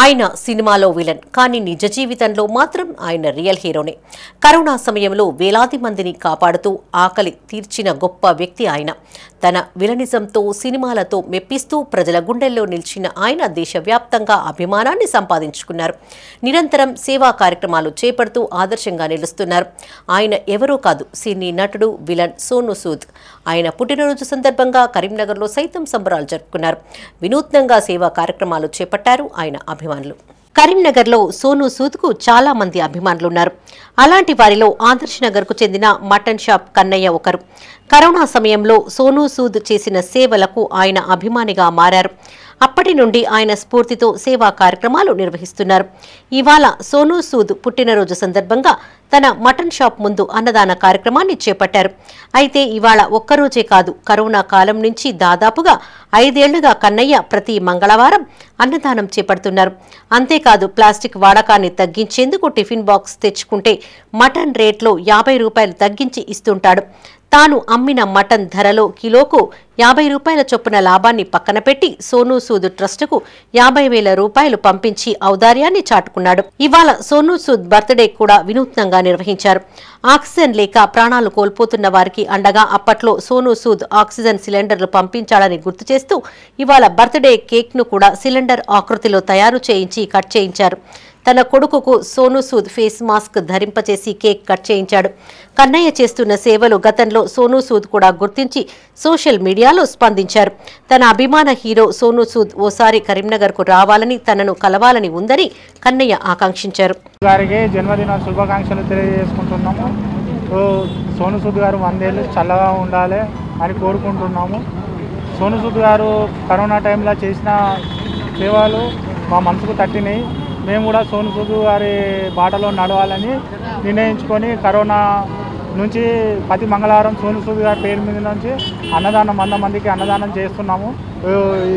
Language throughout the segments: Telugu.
ఆయన సినిమాలో విలన్ కానీ నిజ జీవితంలో మాత్రం ఆయన రియల్ హీరోనే. కరోనా సమయంలో వేలాది మందిని కాపాడుతూ ఆకలి తీర్చిన గొప్ప వ్యక్తి ఆయన. తన విలనిజంతో సినిమాలతో మెప్పిస్తూ ప్రజల గుండెల్లో నిలిచిన ఆయన దేశవ్యాప్తంగా అభిమానాన్ని సంపాదించుకున్నారు. నిరంతరం సేవా కార్యక్రమాలు చేపడుతూ ఆదర్శంగా నిలుస్తున్నారు. ఆయన ఎవరో కాదు, సినీ నటుడు విలన్ సోనూ సూద్. ఆయన పుట్టినరోజు సందర్భంగా కరీంనగర్లో సైతం సంబరాలు జరుపుకున్నారు. వినూత్నంగా సేవా కార్యక్రమాలు చేపట్టారు ఆయన అభిమానులు. కరీంనగర్లో సోనూ సూద్కు చాలా మంది అభిమానులున్నారు. అలాంటి వారిలో ఆదర్శ్ నగర్కు చెందిన మటన్ షాప్ కన్నయ్య ఒకరు. కరోనా సమయంలో సోనూ సూద్ చేసిన సేవలకు ఆయన అభిమానిగా మారారు. అప్పటి నుండి ఆయన స్ఫూర్తితో సేవా కార్యక్రమాలు నిర్వహిస్తున్నారు. ఇవాళ సోనూ సూద్ పుట్టినరోజు సందర్భంగా తన మటన్ షాప్ ముందు అన్నదాన కార్యక్రమాన్ని చేపట్టారు. అయితే ఇవాళ ఒక్కరోజే కాదు, కరోనా కాలం నుంచి దాదాపుగా 5 ఏళ్లుగా కన్నయ్య ప్రతి మంగళవారం అన్నదానం చేపడుతున్నారు. అంతేకాదు, ప్లాస్టిక్ వాడకాన్ని తగ్గించేందుకు టిఫిన్ బాక్స్ తెచ్చుకుంటే మటన్ రేట్లో 50 రూపాయలు తగ్గించి ఇస్తుంటాడు. తాను అమ్మిన మటన్ ధరలో కిలోకు 50 రూపాయల చొప్పున లాభాన్ని పక్కన పెట్టి సోనూ సూద్ ట్రస్టుకు 50,000 రూపాయలు పంపించి ఔదార్యాన్ని చాటుకున్నాడు. ఇవాళ సోనూ సూద్ బర్త్డే కూడా వినూత్నంగా నిర్వహించారు. ఆక్సిజన్ లేక ప్రాణాలు కోల్పోతున్న వారికి అండగా అప్పట్లో సోనూ సూద్ ఆక్సిజన్ సిలిండర్లు పంపించాలని గుర్తు చేస్తూ ఇవాళ బర్త్డే కేక్ను కూడా సిలిండర్ ఆకృతిలో తయారు చేయించి కట్ చేయించారు. తన కొడుకుకు సోనూ సూద్ ఫేస్ మాస్క్ ధరింపచేసి కేక్ కట్ చేయించాడు. కన్నయ్య చేస్తున్న సేవలు గతంలో సోనూ సూద్ కూడా గుర్తించి సోషల్ మీడియాలో స్పందించారు. తన అభిమాన హీరో సోనూ సూద్ ఓసారి కరీంనగర్కు రావాలని, తనను కలవాలని ఉందని కన్నయ్య ఆకాంక్షించారు. గారికి జన్మదిన శుభాకాంక్షలు తెలియజేసుకుంటున్నాము. సోనూ సూద్ గారు 100 ఏళ్ళు చల్లగా ఉండాలి అని కోరుకుంటున్నాము. సోనూ సూద్ గారు కరోనా టైంలో చేసిన సేవలు మా మనసుకు తట్టినాయి. మేము కూడా సోనూ సూద్ గారి బాటలో నడవాలని నిర్ణయించుకొని కరోనా నుంచి ప్రతి మంగళవారం సోనూ సూద్ గారి పేరు మీద నుంచి అన్నదానం 100 మందికి అన్నదానం చేస్తున్నాము.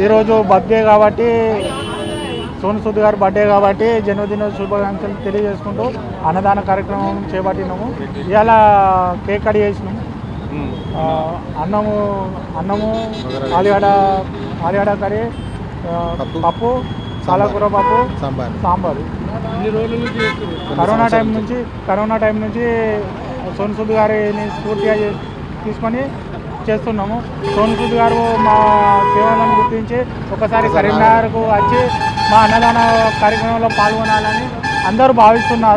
ఈరోజు బర్త్డే కాబట్టి, సోనూ సూద్ గారి బర్త్డే కాబట్టి జన్మదిన శుభాకాంక్షలు తెలియజేసుకుంటూ అన్నదాన కార్యక్రమం చేపట్టినాము. ఇలా కేక్ కట్ చేసినాము. అన్నము ఆలుగడ్డ కర్రీ, పప్పు, పాలకూర పప్పు, సాంబారు. కరోనా టైం నుంచి సోనూ సూద్ గారిని స్ఫూర్తిగా తీసుకొని చేస్తున్నాము. సోనూ సూద్ గారు మా సేవలను గుర్తించి ఒకసారి కరీంనగర్కు వచ్చి మా అన్నదాన కార్యక్రమంలో పాల్గొనాలని అందరూ భావిస్తున్నారు.